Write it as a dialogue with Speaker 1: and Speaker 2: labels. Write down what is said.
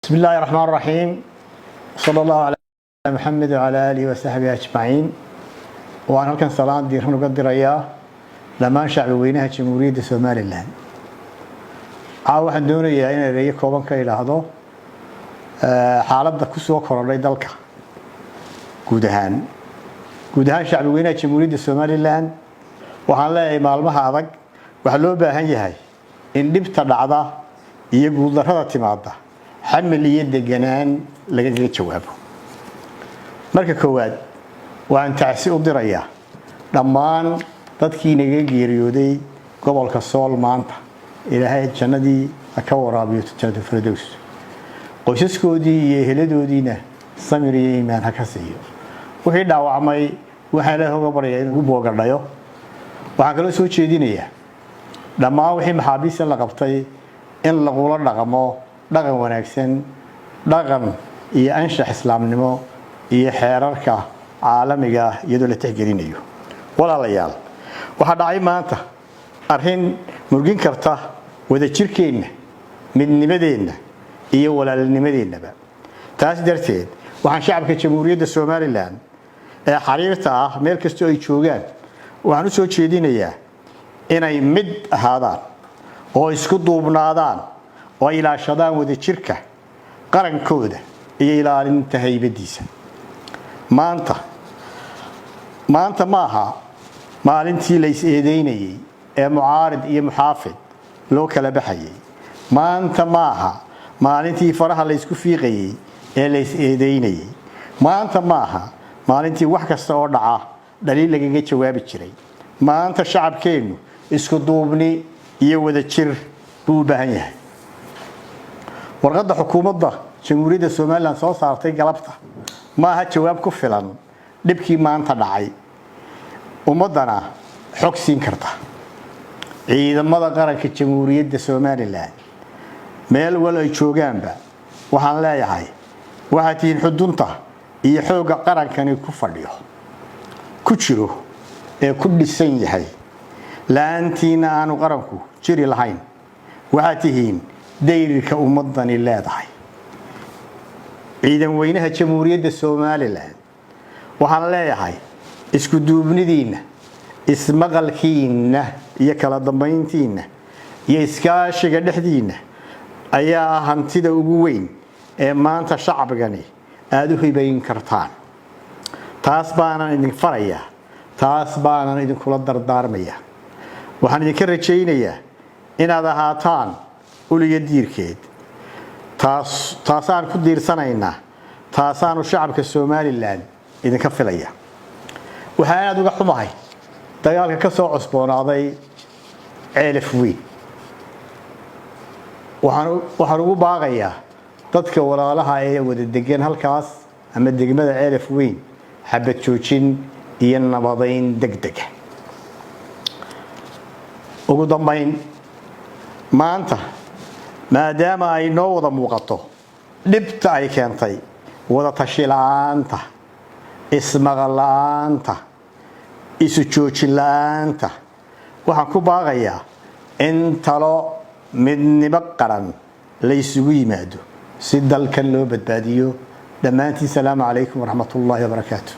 Speaker 1: بسم الله الرحمن الرحيم. صلى الله على محمد وعلى آله وصحبه أجمعين. وأنا كان صلاة ديرهم نقدر إياه لما شعب وينها جمهورية سومالي لهن. واحد دون إياه إن رأي كوبان كإلى هذا حالة كسوة كورالي دلك جودهان شعب وينها جمهورية سومالي لهن وحنا معلومة هذا وحلو بهن يهاي إن دبت العضا يقول هذا تماضى حمل يد جنان لقيت جوابه. مركز كواد وأن تعسي الدرية لما تدكي نجي ريودي قبل كسول مانتا إلى هاي الجنة دي أكورا بيوت الجنة الفردوس قصص دي يهلدوا دينا سمري إيمان هكسيه وحين دعوا عمي وحاله قبرين وبوقر ليه وحكلوا سوتش دينية لما وحين محابيس اللقبتي إن لقول اللقمه dhaqan wanaagsan dhaqan iyo anshax islaamnimo iyo xeerarka caalamiga iyadoo la tixgelinayo walaalayaal waxa dhacay maanta arrin murgin karta wada jirkeena midnimadeena iyo walaalnimadeena taas darteed waxaan shacabka jamhuuriyadda Soomaaliland ee xariirta ah meel kasta ay joogaan waxaan u soo jeedinayaa inay mid ahaadaan oo isku duubnaadaan وإلى شدان وذي شركة قرن كودة إلى الانتهاء بديسة ما أنت معها ما أنت ليس إيديني معارض محافظ لو كلا بحي ما أنت معها ما أنت فرحة ليس كفيقي ليس إيديني ما أنت معها ما أنت وحكة استوردعة دليل لقيت جواب الشري ما أنت شعب كينو إسكدوبني يوذا شر بوبهنيه warqadda xukuumadda jamhuuriyadda Soomaaliland soo saartay galabta ma aha jawaab ku filan dhibkii maanta dhacay ummadana xog siin karta ciidamada qaranka jamhuuriyadda Soomaaliland meel wal ay joogaanba waxaan leeyahay waxa tiin xudunta iyo xooga qarankani ku fadhiyo ku jiro ee ku dhisan yahay laantiina aanu qaranku jiri lahayn waxa tihiin ديرك أمضني لا ضحي عيدا وينها جمهورية Soomaaliland وحنا لا يحي اسكدوبني دينا اسمغل كينا يكلا ضمينتينا يسكاش قدح دينا أيا هنتيدا وين ما أنت شعب غني هذا يبين كرتان تاسبانا إنك فريا تاسبانا إنك كل الدردار مية وحنا نكرر شيء إن هذا هاتان ولي ديركيد تاسان كدير سنينا تاسان الشعب كالسوماليلاند إذا كفليا وحياة دوغا حماي دغالka ka soo cusboonaaday ceelif weyn waxaan ugu baaqayaa dadka walaalaha ee wada degan halkaas ama degmada ceelif weyn xabad joojin iyo nabadeyn degdeg ugu dambeyn maanta maadaama ay noo wada muuqato dhibta ay keentay wada tashilaanta ismaqlaanta isu joojilaanta waxaan ku baaqayaa in talo midnimo qaran la isugu yimaado si dalkan loo badbaadiyo dhammaantiin salaamu calaykum waraxmatullaahi wabarakaatuh